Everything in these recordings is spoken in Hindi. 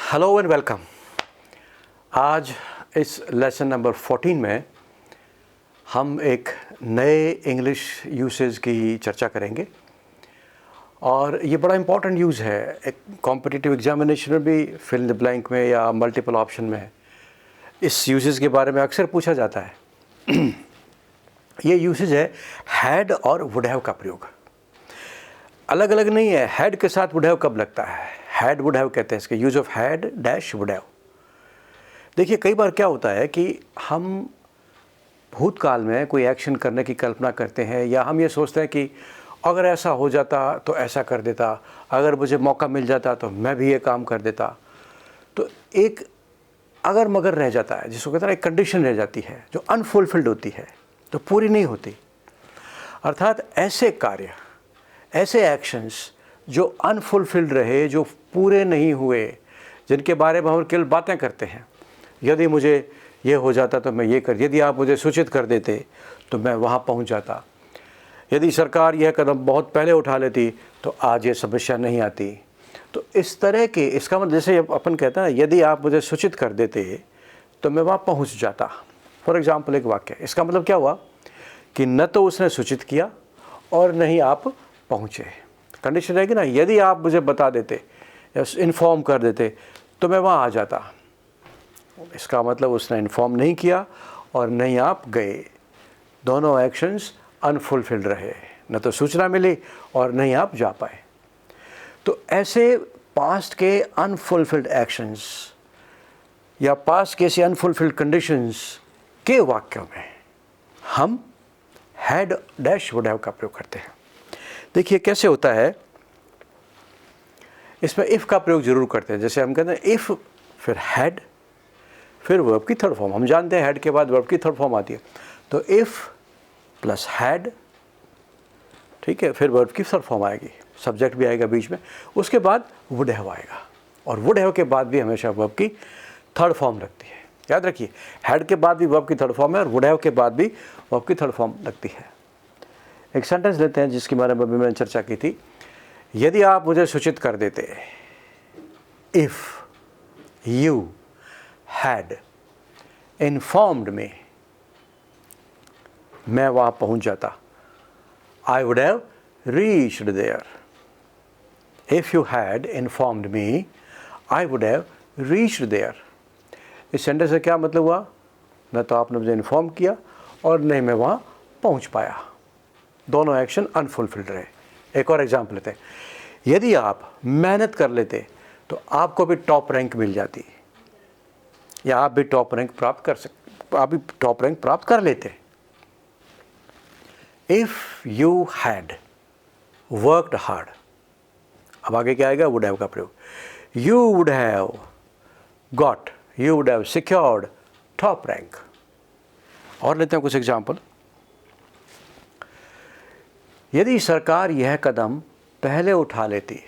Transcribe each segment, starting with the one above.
Hello and welcome. आज इस लेसन नंबर 14 में हम एक नए इंग्लिश यूसेज की चर्चा करेंगे और ये बड़ा इम्पॉर्टेंट यूज़ है। एक कॉम्पिटिटिव एग्जामिनेशन में भी फिल इन द ब्लैंक में या मल्टीपल ऑप्शन में इस यूसेज के बारे में अक्सर पूछा जाता है। ये यूसेज है हैड और वुड हैव का प्रयोग। अलग अलग नहीं है, हैड के साथ वुड हैव कब लगता है, हैड वुड हैव कहते हैं इसके, use of had dash would have. देखिए कई बार क्या होता है कि हम भूतकाल में कोई एक्शन करने की कल्पना करते हैं या हम ये सोचते हैं कि अगर ऐसा हो जाता तो ऐसा कर देता, अगर मुझे मौका मिल जाता तो मैं भी ये काम कर देता। तो एक अगर मगर रह जाता है, जिसको कहते हैं एक कंडीशन रह जाती है जो अनफुलफिल्ड होती है, तो पूरी नहीं होती। अर्थात ऐसे कार्य, ऐसे एक्शंस जो अनफुलफिल्ड रहे, जो पूरे नहीं हुए, जिनके बारे में हम केवल बातें करते हैं, यदि मुझे ये हो जाता तो मैं ये कर, यदि आप मुझे सूचित कर देते तो मैं वहाँ पहुँच जाता, यदि सरकार यह कदम बहुत पहले उठा लेती तो आज ये समस्या नहीं आती। तो इस तरह के, इसका मतलब जैसे अपन कहते हैं यदि आप मुझे सूचित कर देते तो मैं वहाँ पहुँच जाता। फॉर एग्ज़ाम्पल एक वाक्य, इसका मतलब क्या हुआ कि न तो उसने सूचित किया और न ही आप पहुँचे। कंडीशन रहेगी ना, यदि आप मुझे बता देते या इन्फॉर्म कर देते तो मैं वहाँ आ जाता। इसका मतलब उसने इन्फॉर्म नहीं किया और नहीं आप गए, दोनों एक्शंस अनफुलफिल्ड रहे, न तो सूचना मिली और नहीं आप जा पाए। तो ऐसे पास्ट के अनफुलफिल्ड एक्शंस या पास्ट के ऐसे अनफुलफिल्ड कंडीशंस के वाक्यों में हम हैड डैश वुड हैव का प्रयोग करते हैं। देखिए कैसे होता है, इसमें इफ़ का प्रयोग जरूर करते हैं। जैसे हम कहते हैं इफ़, फिर हैड, फिर वर्ब की थर्ड फॉर्म। हम जानते हैं हैड के बाद वर्ब की थर्ड फॉर्म आती है, तो इफ़ प्लस हैड, ठीक है, फिर वर्ब की थर्ड फॉर्म आएगी, सब्जेक्ट भी आएगा बीच में, उसके बाद वुड हैव आएगा, और वुड हैव के बाद भी हमेशा वर्ब की थर्ड फॉर्म लगती है। याद रखिए, हैड के बाद भी वर्ब की थर्ड फॉर्म है और वुड हैव के बाद भी वर्ब की थर्ड फॉर्म लगती है। एक सेंटेंस लेते हैं जिसके बारे में अभी मैंने चर्चा की थी, यदि आप मुझे सूचित कर देते, if you had informed me, मैं वहाँ पहुँच जाता। I would have reached there. If you had informed me, I would have reached there. इस सेंटेंस से क्या मतलब हुआ, न तो आपने मुझे इन्फॉर्म किया और नहीं मैं वहाँ पहुँच पाया, दोनों एक्शन अनफुलफिल्ड रहे। एक और एग्जाम्पल लेते हैं, यदि आप मेहनत कर लेते तो आपको भी टॉप रैंक मिल जाती, या आप भी टॉप रैंक प्राप्त कर सकते, आप भी टॉप रैंक प्राप्त कर लेते। If you had worked hard, अब आगे क्या आएगा, वुड हैव का प्रयोग, you would have got, you would have secured top rank. और लेते हैं कुछ एग्जाम्पल, यदि सरकार यह कदम पहले उठा लेती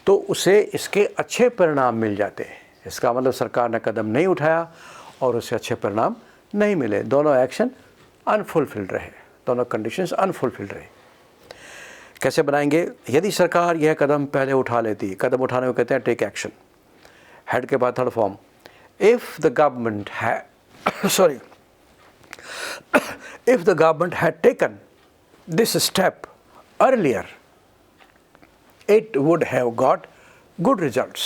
तो उसे इसके अच्छे परिणाम मिल जाते। इसका मतलब सरकार ने कदम नहीं उठाया और उसे अच्छे परिणाम नहीं मिले, दोनों एक्शन अनफुलफिल्ड रहे, दोनों कंडीशंस अनफुलफिल्ड रहे। कैसे बनाएंगे, यदि सरकार यह कदम पहले उठा लेती, कदम उठाने को कहते हैं टेक एक्शन, हेड के बाद third form, if the government if the government had taken this step earlier, it would have got good results.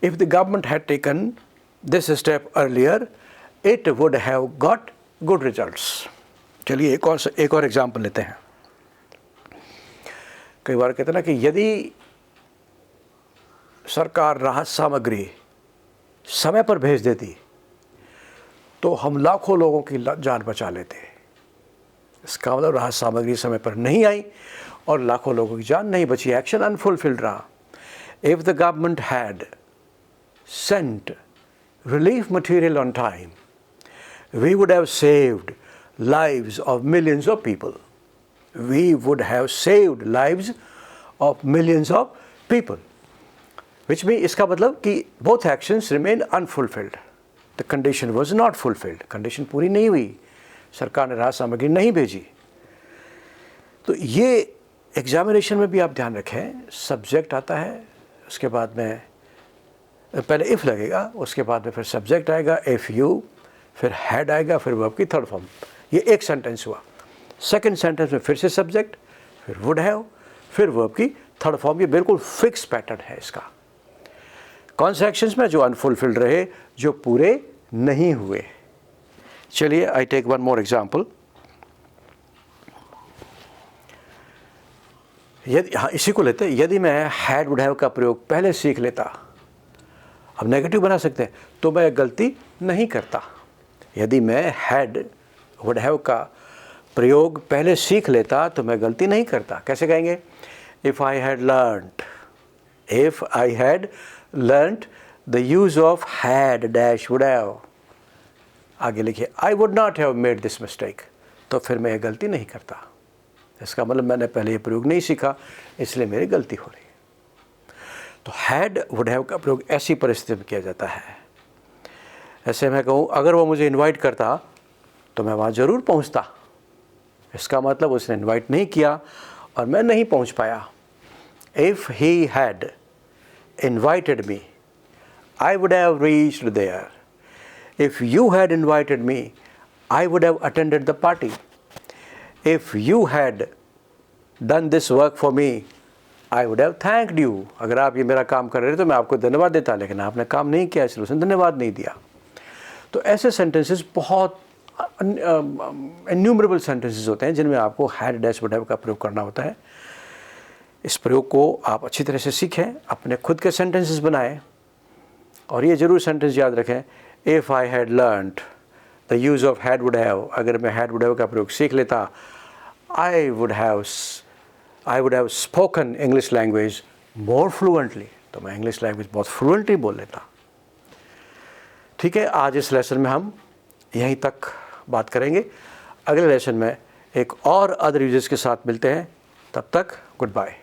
If the government had taken this step earlier, it would have got good results. चलिए एक और एग्जाम्पल लेते हैं। कई बार कहते हैं ना कि यदि सरकार राहत सामग्री समय पर भेज देती तो हम लाखों लोगों की जान बचा लेते। इसका मतलब राहत सामग्री समय पर नहीं आई और लाखों लोगों की जान नहीं बची, एक्शन अनफुलफिल्ड रहा। If the government had sent relief material on time, we would have saved lives of millions of people. We would have saved lives of millions of people, which mean, इसका मतलब कि both actions remain unfulfilled. The condition was not fulfilled, condition पूरी नहीं हुई, सरकार ने राहत सामग्री नहीं भेजी। तो ये एग्जामिनेशन में भी आप ध्यान रखें, सब्जेक्ट आता है, उसके बाद में पहले इफ़ लगेगा, उसके बाद में फिर सब्जेक्ट आएगा इफ़ यू, फिर हैड आएगा, फिर वर्ब की थर्ड फॉर्म। ये एक सेंटेंस हुआ। सेकंड सेंटेंस में फिर से सब्जेक्ट, फिर वुड हैव, फिर वर्ब की थर्ड फॉर्म। ये बिल्कुल फिक्स पैटर्न है इसका। कौन से एक्शंस में? जो अनफुलफिल्ड रहे, जो पूरे नहीं हुए। चलिए I take one more example. यदि, हाँ इसी को लेते हैं, यदि मैं हैड वुड हैव का प्रयोग पहले सीख लेता, अब नेगेटिव बना सकते हैं, तो मैं गलती नहीं करता। यदि मैं हैड वुड हैव का प्रयोग पहले सीख लेता तो मैं गलती नहीं करता। कैसे कहेंगे? If I had learned the use of had dash would have, आगे लिखिए I would not have made this mistake, तो फिर मैं ये गलती नहीं करता। इसका मतलब मैंने पहले ये प्रयोग नहीं सीखा, इसलिए मेरी गलती हो रही है। तो हैड वुड हैव का प्रयोग ऐसी परिस्थिति में किया जाता है। ऐसे मैं कहूँ अगर वो मुझे इनवाइट करता तो मैं वहाँ ज़रूर पहुँचता। इसका मतलब उसने इनवाइट नहीं किया और मैं नहीं पहुँच पाया। If he had invited me I would have reached there. If you had invited me, I would have attended the party. If you had done this work for me, I would have thanked you. अगर आप ये मेरा काम कर रहे थे तो मैं आपको धन्यवाद देता, लेकिन आपने काम नहीं किया इसलिए उसने धन्यवाद नहीं दिया। तो ऐसे सेंटेंसेस बहुत इन्यूमरेबल सेंटेंसेस होते हैं जिनमें आपको हैड डैश वुड हैव का प्रयोग करना होता है। इस प्रयोग को आप अच्छी तरह से सीखें, अपने खुद के सेंटेंसेस बनाएं और ये ज़रूर सेंटेंस याद रखें, if I had learned the use of had would have, अगर मैं हैड वुड हैव का प्रयोग सीख लेता, आई would have spoken English language more fluently, तो मैं इंग्लिश लैंग्वेज बहुत फ्लुएंटली बोल लेता। ठीक है, आज इस लेसन में हम यहीं तक बात करेंगे। अगले लेसन में एक और अदर यूजेस के साथ मिलते हैं। तब तक गुड बाय।